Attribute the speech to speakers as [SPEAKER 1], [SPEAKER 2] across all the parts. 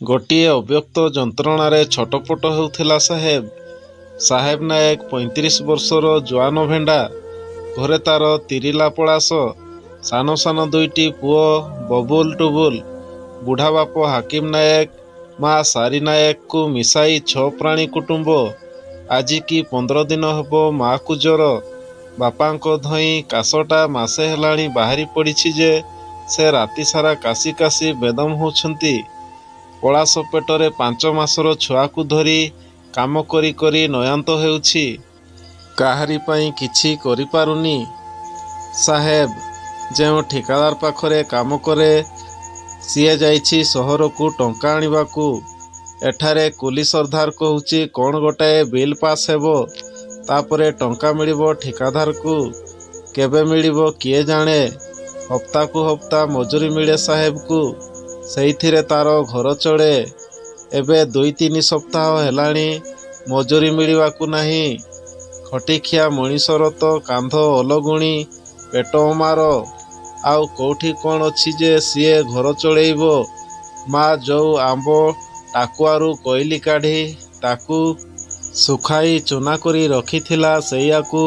[SPEAKER 1] ଗୋଟିଏ ଅବ୍ୟକ୍ତ ଯନ୍ତ୍ରଣାରେ ଛଟପଟ ହେଉଥିଲା ସାହେବ। ସାହେବ ନାୟକ 35 ବର୍ଷର ଜୁଆନ ଭେଣ୍ଡା। ଘରେ ତାର ତିରିଲା ପଳାଶ, ସାନ ସାନ ଦୁଇଟି ପୁଅ ବବୁଲ ଟୁବୁଲ। ବୁଢ଼ା ବାପ ହାକିମ ନାୟକ, ମା ସାରି ନାୟକକୁ ମିଶାଇ 6 ପ୍ରାଣୀ କୁଟୁମ୍ବ। ଆଜିକି 15 ଦିନ ହେବ ମାକୁ ଜ୍ୱର। ବାପାଙ୍କ ଧଇଁ କାଶଟା ମାସେ ହେଲାଣି ବାହାରି ପଡ଼ିଛି ଯେ ସେ ରାତି ସାରା କାଶି କାଶି ବେଦମ୍ ହେଉଛନ୍ତି। ପଳାଶ ପେଟରେ 5 ମାସର ଛୁଆକୁ ଧରି କାମ କରି କରି ନୟାନ୍ତ ହେଉଛି। କାହାରି ପାଇଁ କିଛି କରିପାରୁନି। ସାହେବ ଯେଉଁ ଠିକାଦାର ପାଖରେ କାମ କରେ, ସିଏ ଯାଇଛି ସହରକୁ ଟଙ୍କା ଆଣିବାକୁ। ଏଠାରେ କୁଲି ସର୍ଦ୍ଦାର କହୁଛି କ'ଣ ଗୋଟାଏ ବିଲ୍ ପାସ୍ ହେବ, ତାପରେ ଟଙ୍କା ମିଳିବ ଠିକାଦାରକୁ। କେବେ ମିଳିବ କିଏ ଜାଣେ। ହପ୍ତାକୁ ହପ୍ତା ମଜୁରୀ ମିଳେ ସାହେବକୁ। ସେଇଥିରେ ତାର ଘର ଚଳେ। ଏବେ 2-3 ସପ୍ତାହ ହେଲାଣି ମଜୁରୀ ମିଳିବାକୁ ନାହିଁ। ଖଟିଖିଆ ମଣିଷର ତ କାନ୍ଧ ଅଲଗୁଣି, ପେଟ ଅମାର। ଆଉ କୋଉଠି କ'ଣ ଅଛି ଯେ ସିଏ ଘର ଚଳେଇବ। ମା ଯୋଉ ଆମ୍ବ ଟାକୁଆରୁ କୋଇଲି କାଢ଼ି ତାକୁ ଶୁଖାଇ ଚୂନା କରି ରଖିଥିଲା, ସେଇଆକୁ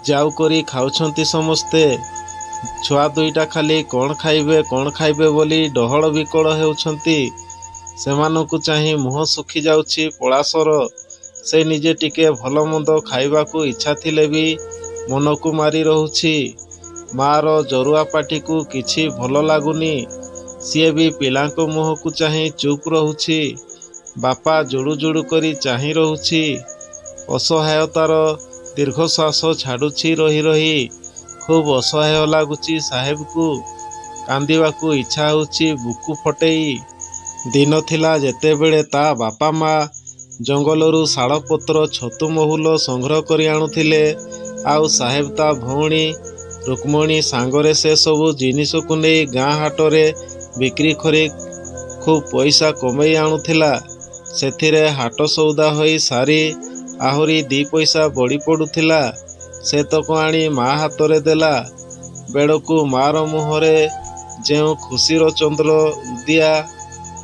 [SPEAKER 1] ଜାଉ କରି ଖାଉଛନ୍ତି ସମସ୍ତେ। ଛୁଆ ଦୁଇଟା ଖାଲି କ'ଣ ଖାଇବେ ବୋଲି ଡହଳ ବିକଳ ହେଉଛନ୍ତି। ସେମାନଙ୍କୁ ଚାହିଁ ମୁହଁ ଶୁଖି ଯାଉଛି ପଳାଶର। ସେ ନିଜେ ଟିକେ ଭଲ ମନ୍ଦ ଖାଇବାକୁ ଇଚ୍ଛା ଥିଲେ ବି ମନକୁ ମାରି ରହୁଛି। ମାର ଜରୁଆ ପାଟିକୁ କିଛି ଭଲ ଲାଗୁନି। ସିଏ ବି ପିଲାଙ୍କ ମୁହଁକୁ ଚାହିଁ ଚୁପ୍ ରହୁଛି। ବାପା ଜୁଡ଼ୁ ଜୁଡ଼ୁ କରି ଚାହିଁ ରହୁଛି। ଅସହାୟତାର ଦୀର୍ଘଶ୍ୱାସ ଛାଡ଼ୁଛି ରହି ରହି। ଖୁବ୍ ଅସହାୟ ଲାଗୁଛି ସାହେବକୁ। କାନ୍ଦିବାକୁ ଇଚ୍ଛା ହେଉଛି ବୁକୁ ଫଟେଇ। ଦିନ ଥିଲା ଯେତେବେଳେ ତା ବାପା ମା ଜଙ୍ଗଲରୁ ଶାଳପତ୍ର, ଛତୁ ମହୁଲ ସଂଗ୍ରହ କରି ଆଣୁଥିଲେ, ଆଉ ସାହେବ ତା ଭଉଣୀ ରୁକ୍ମଣୀ ସାଙ୍ଗରେ ସେ ସବୁ ଜିନିଷକୁ ନେଇ ଗାଁ ହାଟରେ ବିକ୍ରି କରି ଖୁବ୍ ପଇସା କମେଇ ଆଣୁଥିଲା। ସେଥିରେ ହାଟ ସଉଦା ହୋଇ ସାରି ଆହୁରି 2 ପଇସା ବଳି ପଡ଼ୁଥିଲା। ସେତକ ଆଣି ମା ହାତରେ ଦେଲା ବେଳକୁ ମାର ମୁହଁରେ ଯେଉଁ ଖୁସିର ଚନ୍ଦ୍ର ଉଦିଆ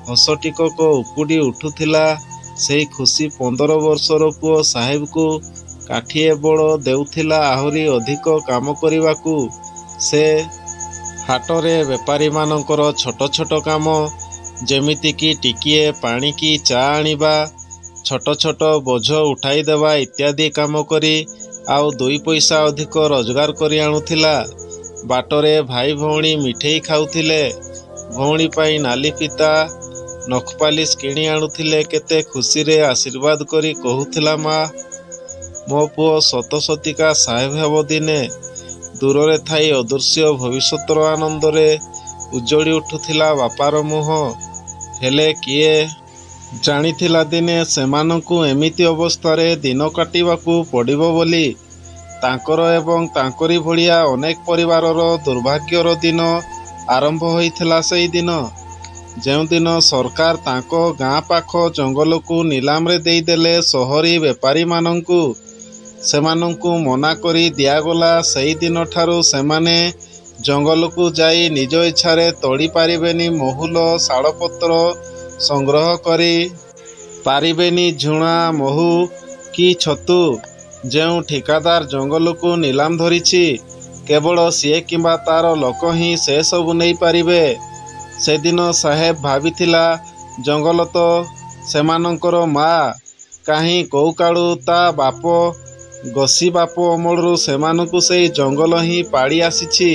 [SPEAKER 1] ହସ ଟିକକ ଉପୁଡ଼ି ଉଠୁଥିଲା, ସେଇ ଖୁସି 15 ବର୍ଷର ପୁଅ ସାହେବକୁ କାଠିଏ ବଳ ଦେଉଥିଲା ଆହୁରି ଅଧିକ କାମ କରିବାକୁ। ସେ ହାଟରେ ବେପାରୀମାନଙ୍କର ଛୋଟ ଛୋଟ କାମ, ଯେମିତିକି ଟିକିଏ ପାଣି କି ଚା ଆଣିବା, ଛୋଟ ଛୋଟ ବୋଝ ଉଠାଇ ଦେବା ଇତ୍ୟାଦି କାମ କରି ଆଉ 2 ପଇସା ଅଧିକ ରୋଜଗାର କରି ଆଣୁଥିଲା। ବାଟରେ ଭାଇ ଭଉଣୀ ମିଠେଇ ଖାଉଥିଲେ। ଭଉଣୀ ପାଇଁ ନାଲି ଫିତା, ନଖପାଲିସ କିଣି ଆଣୁଥିଲେ। କେତେ ଖୁସିରେ ଆଶୀର୍ବାଦ କରି କହୁଥିଲା ମା, ମୋ ପୁଅ ସତ ସତିକା ସାହେବ ହେବ ଦିନେ। ଦୂରରେ ଥାଇ ଅଦୃଶ୍ୟ ଭବିଷ୍ୟତର ଆନନ୍ଦରେ ଉଜଳି ଉଠୁଥିଲା ବାପାର ମୁହଁ। ହେଲେ କିଏ ଜାଣିଥିଲା ଦିନେ ସେମାନଙ୍କୁ ଏମିତି ଅବସ୍ଥାରେ ଦିନ କାଟିବାକୁ ପଡ଼ିବ ବୋଲି। ତାଙ୍କର ଏବଂ ତାଙ୍କରି ଭଳିଆ ଅନେକ ପରିବାରର ଦୁର୍ଭାଗ୍ୟର ଦିନ ଆରମ୍ଭ ହୋଇଥିଲା ସେଇଦିନ। ଯେଉଁଦିନ ସରକାର ତାଙ୍କ ଗାଁ ପାଖ ଜଙ୍ଗଲକୁ ନିଲାମରେ ଦେଇଦେଲେ ସହରୀ ବେପାରୀମାନଙ୍କୁ। ସେମାନଙ୍କୁ ମନା କରି ଦିଆଗଲା। ସେଇ ଦିନଠାରୁ ସେମାନେ ଜଙ୍ଗଲକୁ ଯାଇ ନିଜ ଇଚ୍ଛାରେ ତୋଳି ପାରିବେନି ମହୁଲ, ଶାଳପତ୍ର, ସଂଗ୍ରହ କରି ପାରିବେନି ଝୁଣା, ମହୁ କି ଛତୁ। ଯେଉଁ ଠିକାଦାର ଜଙ୍ଗଲକୁ ନିଲାମ ଧରିଛି, କେବଳ ସିଏ କିମ୍ବା ତାର ଲୋକ ହିଁ ସେ ସବୁ ନେଇପାରିବେ। ସେଦିନ ସାହେବ ଭାବିଥିଲା, ଜଙ୍ଗଲ ତ ସେମାନଙ୍କର ମା। କାହିଁ କୋଉକାଳୁ ତା ବାପ ଗୋସି ବାପ ଅମଳରୁ ସେମାନଙ୍କୁ ସେଇ ଜଙ୍ଗଲ ହିଁ ପାଳି ଆସିଛି।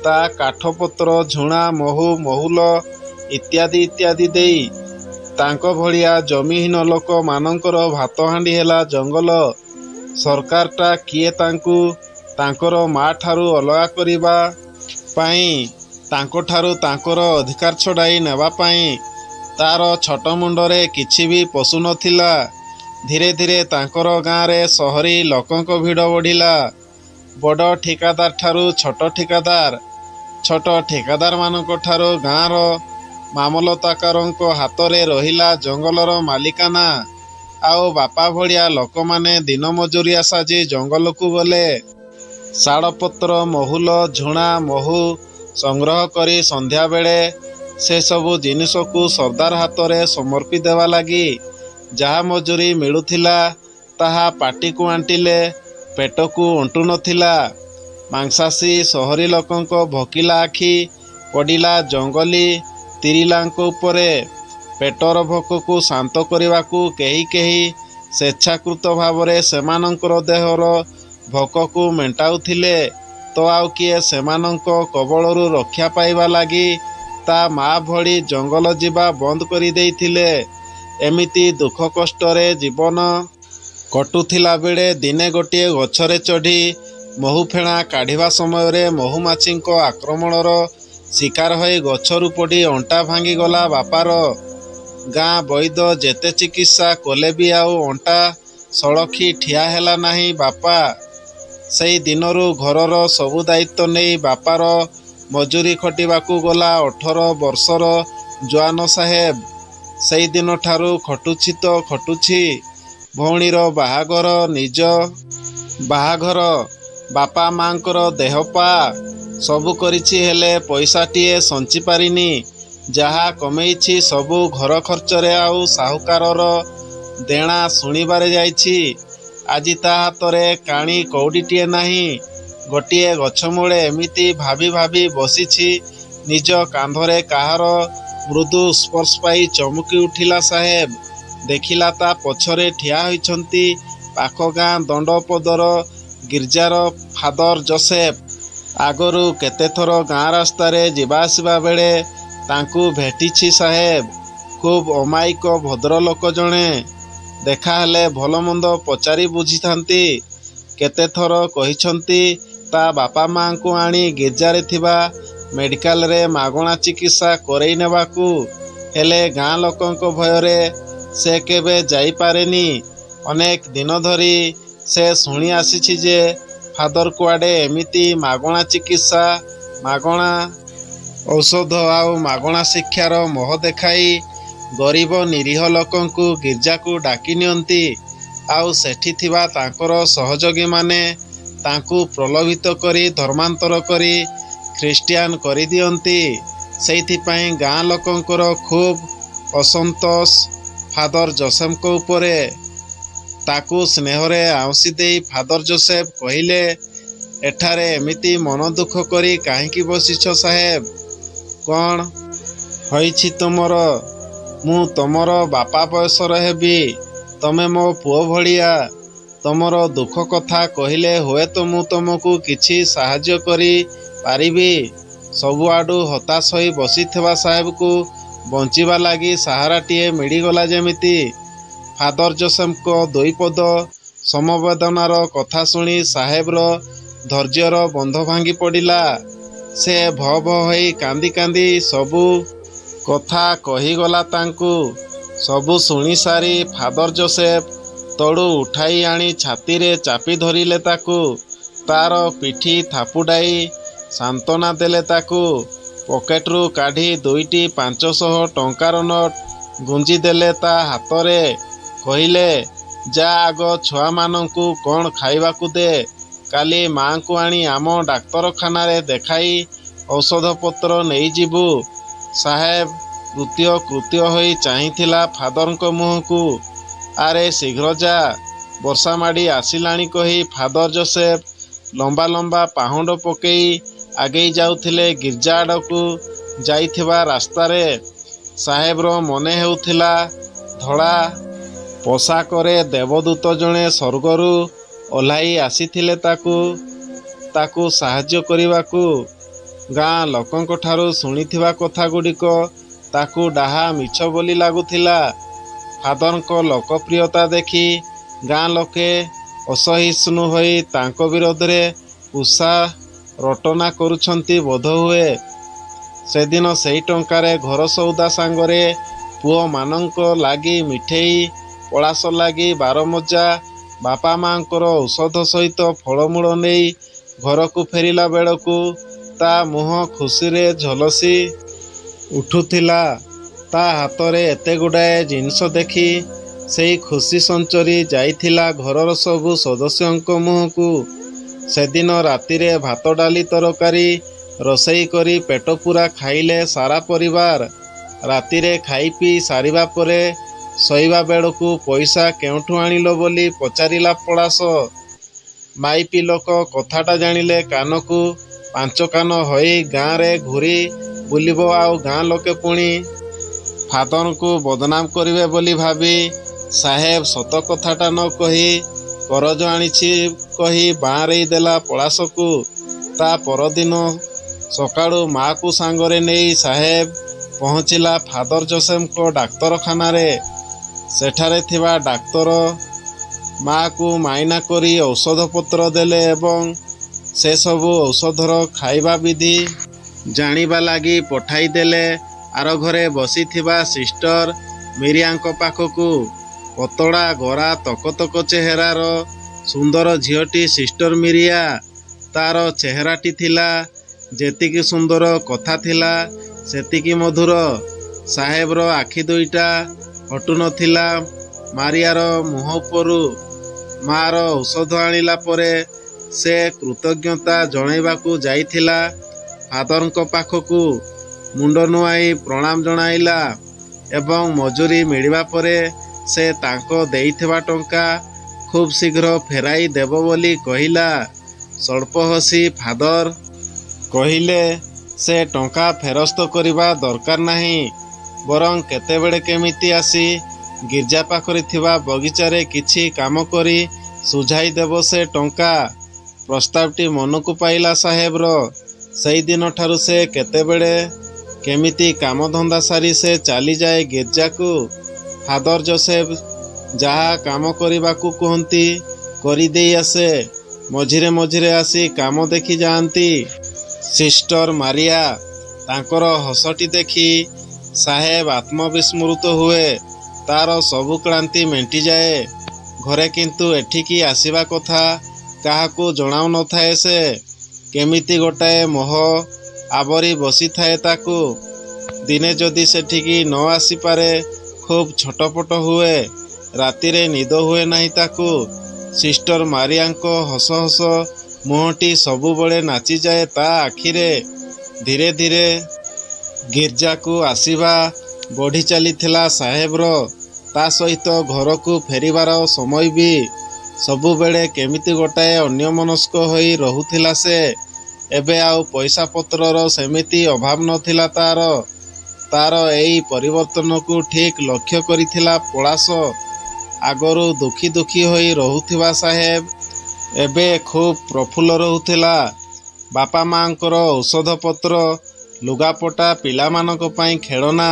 [SPEAKER 1] ତା କାଠପତ୍ର, ଝୁଣା, ମହୁ, ମହୁଲ ଇତ୍ୟାଦି ଦେଇ। ତାଙ୍କ ଭଳିଆ ଜମିହୀନ ଲୋକ ମାନଙ୍କର ଭାତହାଣ୍ଡି ହେଲା ଜଙ୍ଗଲ। ସରକାରଟା କିଏ ତାଙ୍କୁ ତାଙ୍କର ମା ଠାରୁ ଅଲଗା କରିବା ପାଇଁ, ତାଙ୍କଠାରୁ ତାଙ୍କର ଅଧିକାର ଛଡ଼ାଇ ନେବା ପାଇଁ। ତାର ଛୋଟ ମୁଣ୍ଡରେ କିଛି ବି ପଶୁନଥିଲା। ଧୀରେ ଧୀରେ ତାଙ୍କର ଗାଁରେ ସହରୀ ଲୋକଙ୍କ ଭିଡ଼ ବଢ଼ିଲା। ବଡ଼ ଠିକାଦାର ଠାରୁ ଛୋଟ ଠିକାଦାର, ଛୋଟ ଠିକାଦାରମାନଙ୍କ ଠାରୁ ଗାଁର ମାମଲତକାରଙ୍କ ହାତରେ ରହିଲା ଜଙ୍ଗଲର ମାଲିକାନା। ଆଉ ବାପା ଭଳିଆ ଲୋକମାନେ ଦିନ ମଜୁରିଆ ସାଜି ଜଙ୍ଗଲକୁ ଗଲେ। ଶାଳପତ୍ର, ମହୁଲ, ଝୁଣା, ମହୁ ସଂଗ୍ରହ କରି ସନ୍ଧ୍ୟାବେଳେ ସେ ସବୁ ଜିନିଷକୁ ସର୍ଦ୍ଦାର ହାତରେ ସମର୍ପି ଦେବା ଲାଗି ଯାହା ମଜୁରୀ ମିଳୁଥିଲା ତାହା ପାଟିକୁ ଆଣ୍ଟିଲେ ପେଟକୁ ଅଣ୍ଟୁ ନଥିଲା। ମାଂସାଶୀ ସହରୀ ଲୋକଙ୍କ ଭୋକିଲା ଆଖି ପଡ଼ିଲା ଜଙ୍ଗଲୀ ତିରିଲାଙ୍କ ଉପରେ। ପେଟର ଭୋକକୁ ଶାନ୍ତ କରିବାକୁ କେହି କେହି ସ୍ୱେଚ୍ଛାକୃତ ଭାବରେ ସେମାନଙ୍କର ଦେହର ଭୋକକୁ ମେଣ୍ଟାଉଥିଲେ ତ ଆଉ କିଏ ସେମାନଙ୍କ କବଳରୁ ରକ୍ଷା ପାଇବା ଲାଗି ତା ମା ଭଳି ଜଙ୍ଗଲ ଯିବା ବନ୍ଦ କରିଦେଇଥିଲେ। ଏମିତି ଦୁଃଖ କଷ୍ଟରେ ଜୀବନ କଟୁଥିଲା ବେଳେ ଦିନେ ଗୋଟିଏ ଗଛରେ ଚଢ଼ି ମହୁ ଫେଣା କାଢ଼ିବା ସମୟରେ ମହୁମାଛିଙ୍କ ଆକ୍ରମଣର ଶିକାର ହୋଇ ଗଛରୁ ପଡ଼ି ଅଣ୍ଟା ଭାଙ୍ଗିଗଲା ବାପାର। ଗାଁ ବୈଦ ଯେତେ ଚିକିତ୍ସା କଲେ ବି ଆଉ ଅଣ୍ଟା ସଳଖି ଠିଆ ହେଲା ନାହିଁ ବାପା। ସେଇ ଦିନରୁ ଘରର ସବୁ ଦାୟିତ୍ୱ ନେଇ ବାପାର ମଜୁରୀ ଖଟିବାକୁ ଗଲା 18 ବର୍ଷର ଜୱାନ ସାହେବ। ସେଇ ଦିନଠାରୁ ଖଟୁଛି ତ ଖଟୁଛି। ଭଉଣୀର ବାହାଘର, ନିଜ ବାହାଘର, ବାପା ମାଙ୍କର ଦେହପା ସବୁ କରିଛି, ହେଲେ ପଇସାଟିଏ ସଞ୍ଚି ପାରିନି। ଯାହା କମେଇଛି ସବୁ ଘର ଖର୍ଚ୍ଚରେ ଆଉ ସାହୁକାରର ଦେଣା ଶୁଣିବାରେ ଯାଇଛି। ଆଜି ତା ହାତରେ କାଣି କଉଡ଼ିଟିଏ ନାହିଁ। ଗୋଟିଏ ଗଛମୂଳେ ଏମିତି ଭାବି ଭାବି ବସିଛି। ନିଜ କାନ୍ଧରେ କାହାର ମୃଦୁ ସ୍ପର୍ଶ ପାଇ ଚମକି ଉଠିଲା ସାହେବ। ଦେଖିଲା ତା ପଛରେ ଠିଆ ହୋଇଛନ୍ତି ପାଖ ଗାଁ ଦଣ୍ଡପଦର ଗିର୍ଜାର ଫାଦର ଜୋସେଫ। ଆଗରୁ କେତେଥର ଗାଁ ରାସ୍ତାରେ ଯିବା ଆସିବା ବେଳେ ତାଙ୍କୁ ଭେଟିଛି ସାହେବ। ଖୁବ୍ ଅମାୟିକ ଭଦ୍ରଲୋକ ଜଣେ। ଦେଖାହେଲେ ଭଲମନ୍ଦ ପଚାରି ବୁଝିଥାନ୍ତି। କେତେଥର କହିଛନ୍ତି ତା ବାପା ମାଙ୍କୁ ଆଣି ଗିର୍ଜାରେ ଥିବା ମେଡ଼ିକାଲରେ ମାଗଣା ଚିକିତ୍ସା କରେଇ ନେବାକୁ, ହେଲେ ଗାଁ ଲୋକଙ୍କ ଭୟରେ ସେ କେବେ ଯାଇପାରେନି। ଅନେକ ଦିନ ଧରି ସେ ଶୁଣି ଆସିଛି ଯେ ଫାଦର କୁଆଡ଼େ ଏମିତି ମାଗଣା ଚିକିତ୍ସା, ମାଗଣା ଔଷଧ ଆଉ ମାଗଣା ଶିକ୍ଷାର ମୋହ ଦେଖାଇ ଗରିବ ନିରୀହ ଲୋକଙ୍କୁ ଗିର୍ଜାକୁ ଡାକି ନିଅନ୍ତି। ଆଉ ସେଠି ଥିବା ତାଙ୍କର ସହଯୋଗୀମାନେ ତାଙ୍କୁ ପ୍ରଲୋଭିତ କରି ଧର୍ମାନ୍ତର କରି ଖ୍ରୀଷ୍ଟିଆନ କରିଦିଅନ୍ତି। ସେଇଥିପାଇଁ ଗାଁ ଲୋକଙ୍କର ଖୁବ୍ ଅସନ୍ତୋଷ ଫାଦର ଜୋସେଫଙ୍କ ଉପରେ। ତାକୁ ସ୍ନେହରେ ଆଉଁସି ଦେଇ ଫାଦର ଜୋସେଫ କହିଲେ, ଏଠାରେ ଏମିତି ମନ ଦୁଃଖ କରି କାହିଁକି ବସିଛ ସାହେବ? କ'ଣ ହୋଇଛି ତୁମର? ମୁଁ ତମର ବାପା ବୟସର ହେବି। ତମେ ମୋ ପୁଅ ଭଳିଆ। ତମର ଦୁଃଖ କଥା କହିଲେ ହୁଏତ ମୁଁ ତମକୁ କିଛି ସାହାଯ୍ୟ କରି ପାରିବି। ସବୁଆଡ଼ୁ ହତାଶ ହୋଇ ବସିଥିବା ସାହେବକୁ ବଞ୍ଚିବା ଲାଗି ସାହାରାଟିଏ ମିଳିଗଲା ଯେମିତି। ଫାଦର ଜୋସେଫଙ୍କ ଦୁଇପଦ ସମବେଦନାର କଥା ଶୁଣି ସାହେବର ଧୈର୍ଯ୍ୟର ବନ୍ଧ ଭାଙ୍ଗି ପଡ଼ିଲା। ସେ ଭ ଭ ହୋଇ କାନ୍ଦି କାନ୍ଦି ସବୁ କଥା କହିଗଲା ତାଙ୍କୁ। ସବୁ ଶୁଣିସାରି ଫାଦର ଜୋସେଫ ତଳୁ ଉଠାଇ ଆଣି ଛାତିରେ ଚାପି ଧରିଲେ ତାକୁ। ତାର ପିଠି ଥାପୁଡ଼ାଇ ସାନ୍ତ୍ୱନା ଦେଲେ ତାକୁ। ପକେଟରୁ କାଢ଼ି 2ଟି 500 ଟଙ୍କାର ନୋଟ ଗୁଞ୍ଜିଦେଲେ ତା ହାତରେ। କହିଲେ, ଯା ଆଗ ଛୁଆମାନଙ୍କୁ କ'ଣ ଖାଇବାକୁ ଦେ। କାଲି ମାଙ୍କୁ ଆଣି ଆମ ଡାକ୍ତରଖାନାରେ ଦେଖାଇ ଔଷଧପତ୍ର ନେଇଯିବୁ। ସାହେବ କୃତ୍ୟ ହୋଇ ଚାହିଁଥିଲା ଫାଦରଙ୍କ ମୁହଁକୁ। ଆରେ ଶୀଘ୍ର ଯା, ବର୍ଷା ମାଡ଼ି ଆସିଲାଣି କହି ଫାଦର ଜୋସେଫ ଲମ୍ବା ଲମ୍ବା ପାହୁଣ୍ଡ ପକେଇ ଆଗେଇ ଯାଉଥିଲେ ଗିର୍ଜା ଆଡ଼କୁ ଯାଇଥିବା ରାସ୍ତାରେ। ସାହେବର ମନେ ହେଉଥିଲା ଧଳା ପୋଷାକରେ ଦେବଦୂତ ଜଣେ ସ୍ୱର୍ଗରୁ ଓହ୍ଲାଇ ଆସିଥିଲେ ତାକୁ ସାହାଯ୍ୟ କରିବାକୁ। ଗାଁ ଲୋକଙ୍କଠାରୁ ଶୁଣିଥିବା କଥାଗୁଡ଼ିକ ତାକୁ ଡାହା ମିଛ ବୋଲି ଲାଗୁଥିଲା। ଫାଦରଙ୍କ ଲୋକପ୍ରିୟତା ଦେଖି ଗାଁ ଲୋକେ ଅସହିଷ୍ଣୁ ହୋଇ ତାଙ୍କ ବିରୋଧରେ ଉଷା ରଟନା କରୁଛନ୍ତି ବୋଧହୁଏ। ସେଦିନ ସେଇ ଟଙ୍କାରେ ଘର ସଉଦା ସାଙ୍ଗରେ ପୁଅମାନଙ୍କ ଲାଗି ମିଠେଇ, ପଳାଶ ଲାଗି ବାରମଜା, ବାପା ମାଙ୍କର ଔଷଧ ସହିତ ଫଳମୂଳ ନେଇ ଘରକୁ ଫେରିଲା ବେଳକୁ ତା ମୁହଁ ଖୁସିରେ ଝଲସି ଉଠୁଥିଲା। ତା ହାତରେ ଏତେଗୁଡ଼ାଏ ଜିନିଷ ଦେଖି ସେଇ ଖୁସି ସଞ୍ଚରି ଯାଇଥିଲା ଘରର ସବୁ ସଦସ୍ୟଙ୍କ ମୁହଁକୁ। ସେଦିନ ରାତିରେ ଭାତ ଡାଲି ତରକାରୀ ରୋଷେଇ କରି ପେଟ ପୂରା ଖାଇଲେ ସାରା ପରିବାର। ରାତିରେ ଖାଇ ପିଇ ସାରିବା ପରେ ଶୋଇବା ବେଳକୁ ପଇସା କେଉଁଠୁ ଆଣିଲ ବୋଲି ପଚାରିଲା ପଳାଶ। ମାଇପି ଲୋକ କଥାଟା ଜାଣିଲେ କାନକୁ 5 କାନ ହୋଇ ଗାଁରେ ଘୂରି ବୁଲିବ ଆଉ ଗାଁ ଲୋକେ ପୁଣି ଫାଦରଙ୍କୁ ବଦନାମ କରିବେ ବୋଲି ଭାବି ସାହେବ ସତ କଥାଟା ନ କହି କରଜ ଆଣିଛି କହି ବାଆଁରେଇ ଦେଲା ପଳାଶକୁ। ତା ପରଦିନ ସକାଳୁ ମାକୁ ସାଙ୍ଗରେ ନେଇ ସାହେବ ପହଞ୍ଚିଲା ଫାଦର ଜୋସେଫଙ୍କ ଡାକ୍ତରଖାନାରେ। ସେଠାରେ ଥିବା ଡାକ୍ତର ମାକୁ ମାଇନା କରି ଔଷଧପତ୍ର ଦେଲେ ଏବଂ ସେସବୁ ଔଷଧର ଖାଇବା ବିଧି ଜାଣିବା ଲାଗି ପଠାଇଦେଲେ ଆର ଘରେ ବସିଥିବା ସିଷ୍ଟର ମିରିଆଙ୍କ ପାଖକୁ। ପତଳା ଗୋରା ତକତକ ଚେହେରାର ସୁନ୍ଦର ଝିଅଟି ସିଷ୍ଟର ମିରିଆ। ତାର ଚେହେରାଟି ଥିଲା ଯେତିକି ସୁନ୍ଦର, କଥା ଥିଲା ସେତିକି ମଧୁର। ସାହେବର ଆଖି ଦୁଇଟା ହଟୁ ନଥିଲା ମାରିଆର ମୁହଁ ଉପରୁ। ମାର ଔଷଧ ଆଣିଲା ପରେ ସେ କୃତଜ୍ଞତା ଜଣାଇବାକୁ ଯାଇଥିଲା ଫାଦରଙ୍କ ପାଖକୁ। ମୁଣ୍ଡ ନୁଆଁଇ ପ୍ରଣାମ ଜଣାଇଲା ଏବଂ ମଜୁରୀ ମିଳିବା ପରେ ସେ ତାଙ୍କ ଦେଇଥିବା ଟଙ୍କା ଖୁବ୍ ଶୀଘ୍ର ଫେରାଇ ଦେବ ବୋଲି କହିଲା। ସ୍ୱଳ୍ପ ହସି ଫାଦର କହିଲେ, ସେ ଟଙ୍କା ଫେରସ୍ତ କରିବା ଦରକାର ନାହିଁ, ବରଂ କେତେବେଳେ କେମିତି ଆସି ଗିର୍ଜା ପାଖରେ ଥିବା ବଗିଚାରେ କିଛି କାମ କରି ସୁଝାଇ ଦେବ ସେ ଟଙ୍କା। ପ୍ରସ୍ତାବଟି ମନକୁ ପାଇଲା ସାହେବର। ସେଇଦିନଠାରୁ ସେ କେତେବେଳେ କେମିତି କାମଧନ୍ଦା ସାରି ସେ ଚାଲିଯାଏ ଗିର୍ଜାକୁ। ଫାଦର ଜୋସେଫ ଯାହା କାମ କରିବାକୁ କୁହନ୍ତି କରିଦେଇ ଆସେ। ମଝିରେ ମଝିରେ ଆସି କାମ ଦେଖି ଯାଆନ୍ତି ସିଷ୍ଟର ମାରିଆ। ତାଙ୍କର ହସଟି ଦେଖି ସାହେବ ଆତ୍ମବିସ୍ମୃତ ହୁଏ। ତାର ସବୁ କ୍ଳାନ୍ତି ମେଣ୍ଟିଯାଏ। ଘରେ କିନ୍ତୁ ଏଠିକି ଆସିବା କଥା କାହାକୁ ଜଣାଉ ନଥାଏ ସେ। କେମିତି ଗୋଟାଏ ମୋହ ଆବରି ବସିଥାଏ ତାକୁ। ଦିନେ ଯଦି ସେଠିକି ନ ଆସିପାରେ ଖୁବ୍ ଛଟପଟ ହୁଏ। ରାତିରେ ନିଦ ହୁଏ ନାହିଁ ତାକୁ। ସିଷ୍ଟର ମାରିଆଙ୍କ ହସ ହସ ମୁହଁଟି ସବୁବେଳେ ନାଚିଯାଏ ତା ଆଖିରେ। ଧୀରେ ଧୀରେ ଗିର୍ଜାକୁ ଆସିବା ବଢ଼ି ଚାଲିଥିଲା ସାହେବର। ତା ସହିତ ଘରକୁ ଫେରିବାର ସମୟ ବି। ସବୁବେଳେ କେମିତି ଗୋଟାଏ ଅନ୍ୟମନସ୍କ ହୋଇ ରହୁଥିଲା ସେ। ଏବେ ଆଉ ପଇସା ପତ୍ରର ସେମିତି ଅଭାବ ନଥିଲା ତାର। ତାର ଏଇ ପରିବର୍ତ୍ତନକୁ ଠିକ୍ ଲକ୍ଷ୍ୟ କରିଥିଲା ପଳାଶ। ଆଗରୁ ଦୁଃଖୀ ଦୁଃଖୀ ହୋଇ ରହୁଥିବା ସାହେବ ଏବେ ଖୁବ୍ ପ୍ରଫୁଲ୍ଲ ରହୁଥିଲା। ବାପା ମାଙ୍କର ଔଷଧପତ୍ର, ଲୁଗାପଟା, ପିଲାମାନଙ୍କ ପାଇଁ ଖେଳନା,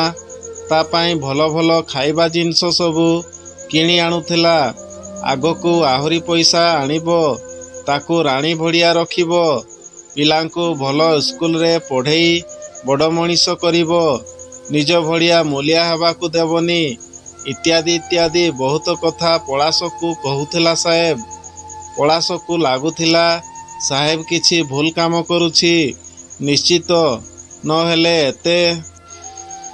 [SPEAKER 1] ତା ପାଇଁ ଭଲ ଭଲ ଖାଇବା ଜିନିଷ ସବୁ କିଣି ଆଣୁଥିଲା। ଆଗକୁ ଆହୁରି ପଇସା ଆଣିବ। ତାକୁ ରାଣୀ ଭଳିଆ ରଖିବ। ପିଲାଙ୍କୁ ଭଲ ସ୍କୁଲରେ ପଢ଼େଇ ବଡ଼ ମଣିଷ କରିବ। ନିଜ ଭଳିଆ ମୂଲିଆ ହେବାକୁ ଦେବନି, ଇତ୍ୟାଦି ଇତ୍ୟାଦି ବହୁତ କଥା ପଳାଶକୁ କହୁଥିଲା ସାହେବ। ପଳାଶକୁ ଲାଗୁଥିଲା ସାହେବ କିଛି ଭୁଲ କାମ କରୁଛି। ନିଶ୍ଚିତ ନ ହେଲେ ଏତେ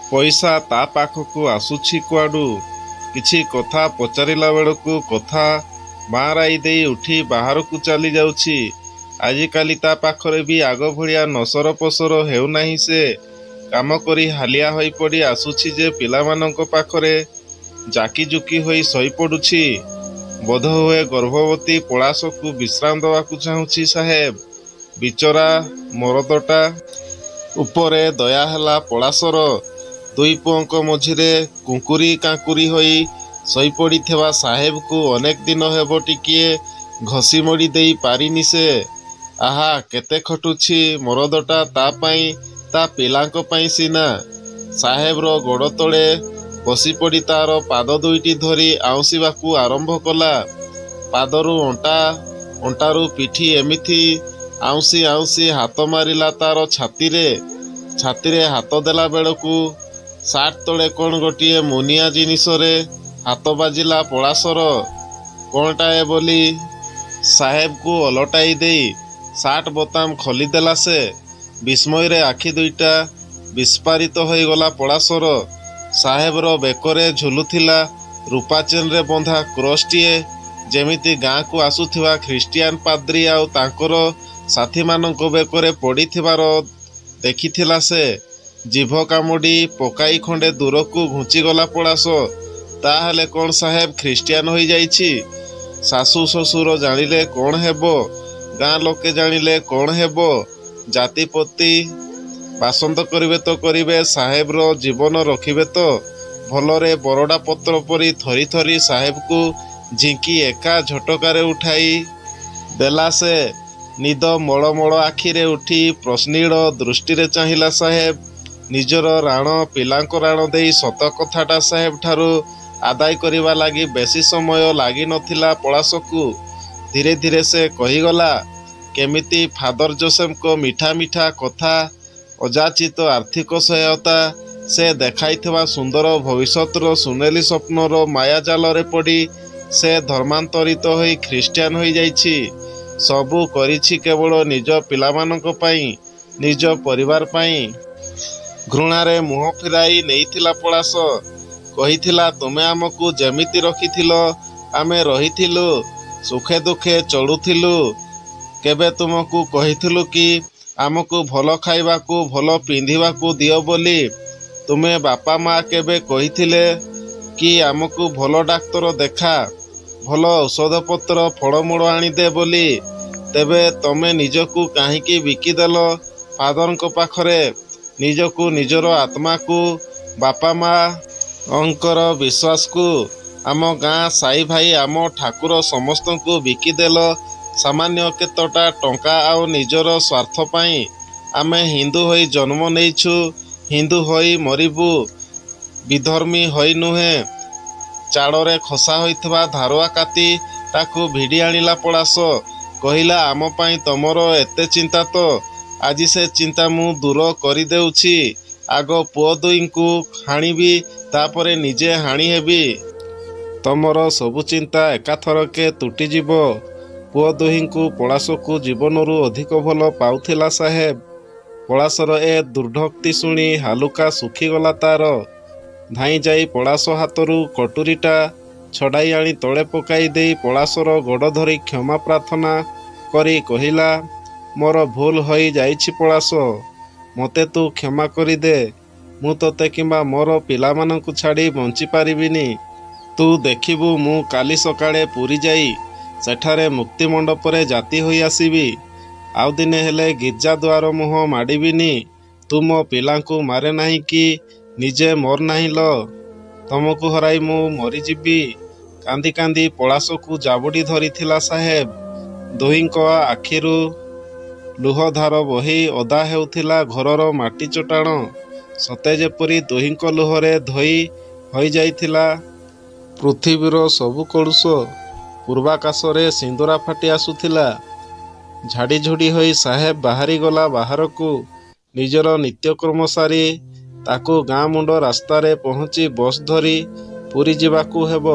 [SPEAKER 1] ପଇସା ତା ପାଖକୁ ଆସୁଛି କୁଆଡ଼ୁ? କିଛି କଥା ପଚାରିଲା ବେଳକୁ କଥା ବାଆଁରାଇ ଦେଇ ଉଠି ବାହାରକୁ ଚାଲି ଯାଉଛି। ଆଜିକାଲି ତା ପାଖରେ ବି ଆଗ ଭଳିଆ ନସର ପସର ହେଉନାହିଁ ସେ। କାମ କରି ହାଲିଆ ହୋଇପଡ଼ି ଆସୁଛି ଯେ ପିଲାମାନଙ୍କ ପାଖରେ ଜାକିଜୁକି ହୋଇ ଶୋଇପଡ଼ୁଛି। ବୋଧହୁଏ ଗର୍ଭବତୀ ପଳାଶକୁ ବିଶ୍ରାମ ଦେବାକୁ ଚାହୁଁଛି ସାହେବ। ବିଚରା ମରଦଟା ଉପରେ ଦୟା ହେଲା ପଳାଶର। ଦୁଇ ପୁଅଙ୍କ ମଝିରେ କୁଙ୍କୁରି କାଙ୍କୁରି ହୋଇ ଶୋଇପଡ଼ିଥିବା ସାହେବକୁ ଅନେକ ଦିନ ହେବ ଟିକିଏ ଘଷି ମୋଡ଼ି ଦେଇ ପାରିନି ସେ। ଆହା, କେତେ ଖଟୁଛି ମରଦଟା ତା ପାଇଁ, ତା ପିଲାଙ୍କ ପାଇଁ ସିନା। ସାହେବର ଗୋଡ଼ ତଳେ ବସିପଡ଼ି ତାର ପାଦ ଦୁଇଟି ଧରି ଆଉଁସିବାକୁ ଆରମ୍ଭ କଲା। ପାଦରୁ ଅଣ୍ଟା, ଅଣ୍ଟାରୁ ପିଠି ଏମିତି ଆଉଁସି ଆଉଁସି ହାତ ମାରିଲା ତାର ଛାତିରେ। ଛାତିରେ ହାତ ଦେଲା ବେଳକୁ ସାର୍ଟ ତଳେ କ'ଣ ଗୋଟିଏ ମୁନିଆ ଜିନିଷରେ ହାତ ବାଜିଲା ପଳାଶର। କ'ଣଟାଏ ବୋଲି ସାହେବକୁ ଓଲଟାଇ ଦେଇ ସାର୍ଟ ବୋତାମ ଖୋଲିଦେଲା ସେ। ବିସ୍ମୟରେ ଆଖି ଦୁଇଟା ବିସ୍ଫାରିତ ହୋଇଗଲା ପଳାଶର। ସାହେବର ବେକରେ ଝୁଲୁଥିଲା ରୂପା ଚେନରେ ବନ୍ଧା କ୍ରସଟିଏ। ଯେମିତି ଗାଁକୁ ଆସୁଥିବା ଖ୍ରୀଷ୍ଟିଆନ ପାଦ୍ରୀ ଆଉ ତାଙ୍କର ସାଥୀମାନଙ୍କ ବେକରେ ପଡ଼ିଥିବାର ଦେଖିଥିଲା ସେ। ଜିଭ କାମୁଡ଼ି ପକାଇ ଖଣ୍ଡେ ଦୂରକୁ ଘୁଞ୍ଚିଗଲା ପଳାଶ। ତାହେଲେ କ'ଣ ସାହେବ ଖ୍ରୀଷ୍ଟିଆନ ହୋଇଯାଇଛି? ଶାଶୁ ଶ୍ୱଶୁର ଜାଣିଲେ କ'ଣ ହେବ? ଗାଁ ଲୋକେ ଜାଣିଲେ କ'ଣ ହେବ? ଜାତିପତି ବାସନ୍ଦ କରିବେ ତ କରିବେ, ସାହେବର ଜୀବନ ରଖିବେ ତ? ଭଲରେ ବରଡ଼ା ପତ୍ର ପରି ଥରି ଥରି ସାହେବକୁ ଝିଙ୍କି ଏକା ଝଟକାରେ ଉଠାଇ ଦେଲା ସେ। ନିଦ ମଳମଳ ଆଖିରେ ଉଠି ପ୍ରଶ୍ନିଳ ଦୃଷ୍ଟିରେ ଚାହିଁଲା ସାହେବ। ନିଜର ରାଣ ପିଲାଙ୍କ ରାଣ ଦେଇ ସତ କଥାଟା ସାହେବଠାରୁ ଆଦାୟ କରିବା ଲାଗି ବେଶୀ ସମୟ ଲାଗିନଥିଲା ପଳାଶକୁ। ଧୀରେ ଧୀରେ ସେ କହିଗଲା, କେମିତି ଫାଦର ଯୋସେଫଙ୍କ ମିଠା ମିଠା କଥା, ଅଯାଚିତ ଆର୍ଥିକ ସହାୟତା, ସେ ଦେଖାଇଥିବା ସୁନ୍ଦର ଭବିଷ୍ୟତର ସୁନେଲି ସ୍ୱପ୍ନର ମାୟାଜାଲରେ ପଡ଼ି ସେ ଧର୍ମାନ୍ତରିତ ହୋଇ ଖ୍ରୀଷ୍ଟିଆନ ହୋଇଯାଇଛି। ସବୁ କରିଛି କେବଳ ନିଜ ପିଲାମାନଙ୍କ ପାଇଁ, ନିଜ ପରିବାର ପାଇଁ। ଘୃଣାରେ ମୁହଁ ଫେରାଇ ନେଇଥିଲା ପଳାଶ। କହିଥିଲା, ତୁମେ ଆମକୁ ଯେମିତି ରଖିଥିଲ ଆମେ ରହିଥିଲୁ, ସୁଖେ ଦୁଃଖେ ଚଳୁଥିଲୁ। କେବେ ତୁମକୁ କହିଥିଲୁ କି ଆମକୁ ଭଲ ଖାଇବାକୁ ଭଲ ପିନ୍ଧିବାକୁ ଦିଅ ବୋଲି? ତୁମେ ବାପା ମା କେବେ କହିଥିଲେ କି ଆମକୁ ଭଲ ଡାକ୍ତର ଦେଖା, ଭଲ ଔଷଧପତ୍ର ଫଳମୂଳ ଆଣିଦେ ବୋଲି? ତେବେ ତମେ ନିଜକୁ କାହିଁକି ବିକିଦେଲ ଫାଦରଙ୍କ ପାଖରେ? ନିଜକୁ, ନିଜର ଆତ୍ମାକୁ, ବାପା ମାଙ୍କର ବିଶ୍ୱାସକୁ, ଆମ ଗାଁ ସାଇ ଭାଇ, ଆମ ଠାକୁର ସମସ୍ତଙ୍କୁ ବିକିଦେଲ ସାମାନ୍ୟ କେତୋଟା ଟଙ୍କା ଆଉ ନିଜର ସ୍ୱାର୍ଥ ପାଇଁ? ଆମେ ହିନ୍ଦୁ ହୋଇ ଜନ୍ମ ନେଇଛୁ, ହିନ୍ଦୁ ହୋଇ ମରିବୁ, ବିଧର୍ମୀ ହୋଇ ନୁହେଁ। ଚାଳରେ ଖସା ହୋଇଥିବା ଧାରୁଆ କାତିଟାକୁ ଭିଡ଼ି ଆଣିଲା ପଳାଶ। କହିଲା, ଆମ ପାଇଁ ତମର ଏତେ ଚିନ୍ତା ତ ଆଜି ସେ ଚିନ୍ତା ମୁଁ ଦୂର କରିଦେଉଛି। ଆଗ ପୁଅ ଦୁହିଁଙ୍କୁ ହାଣିବି, ତାପରେ ନିଜେ ହାଣି ହେବି। ତମର ସବୁ ଚିନ୍ତା ଏକାଥରକେ ତୁଟିଯିବ। ପୁଅ ଦୁହିଁଙ୍କୁ ପଳାଶକୁ ଜୀବନରୁ ଅଧିକ ଭଲ ପାଉଥିଲା ସାହେବ। ପଳାଶର ଏ ଦୃଢ଼ୋକ୍ତି ଶୁଣି ହାଲୁକା ଶୁଖିଗଲା ତାର। ଧାଇଁ ଯାଇ ପଳାଶ ହାତରୁ କଟୁରୀଟା ଛଡ଼ାଇ ଆଣି ତଳେ ପକାଇ ଦେଇ ପଳାଶର ଗୋଡ଼ ଧରି କ୍ଷମା ପ୍ରାର୍ଥନା କରି କହିଲା, ମୋର ଭୁଲ ହୋଇ ଯାଇଛି ପଳାଶ, ମୋତେ ତୁ କ୍ଷମା କରିଦେ। ମୁଁ ତୋତେ କିମ୍ବା ମୋର ପିଲାମାନଙ୍କୁ ଛାଡ଼ି ବଞ୍ଚିପାରିବିନି। ତୁ ଦେଖିବୁ, ମୁଁ କାଲି ସକାଳେ ପୁରୀ ଯାଇ ସେଠାରେ ମୁକ୍ତି ମଣ୍ଡପରେ ଜାତି ହୋଇ ଆସିବି। ଆଉ ଦିନେ ହେଲେ ଗିର୍ଜା ଦୁଆର ମୁହଁ ମାଡ଼ିବିନି। ତୁ ମୋ ପିଲାଙ୍କୁ ମାରେ ନାହିଁ କି ନିଜେ ମର ନାହିଁ ଲୋ। ତମକୁ ହରାଇ ମୁଁ ମରିଯିବି। କାନ୍ଦି କାନ୍ଦି ପଳାଶକୁ ଜାବୁଡ଼ି ଧରିଥିଲା ସାହେବ। ଦୁହିଁଙ୍କ ଆଖିରୁ ଲୁହଧାର ବହି ଓଦା ହେଉଥିଲା ଘରର ମାଟି ଚଟାଣ। ସତେ ଯେପରି ଦୁହିଁଙ୍କ ଲୁହରେ ଧୋଇ ହୋଇଯାଇଥିଲା ପୃଥିବୀର ସବୁ କଳୁଷ। ପୂର୍ବାକାଶରେ ସିନ୍ଦୁରା ଫାଟି ଆସୁଥିଲା। ଝାଡ଼ିଝୁଡ଼ି ହୋଇ ସାହେବ ବାହାରିଗଲା ବାହାରକୁ। ନିଜର ନିତ୍ୟକର୍ମ ସାରି ତାକୁ ଗାଁ ମୁଣ୍ଡ ରାସ୍ତାରେ ପହଞ୍ଚି ବସ୍ ଧରି ପୁରୀ ଯିବାକୁ ହେବ।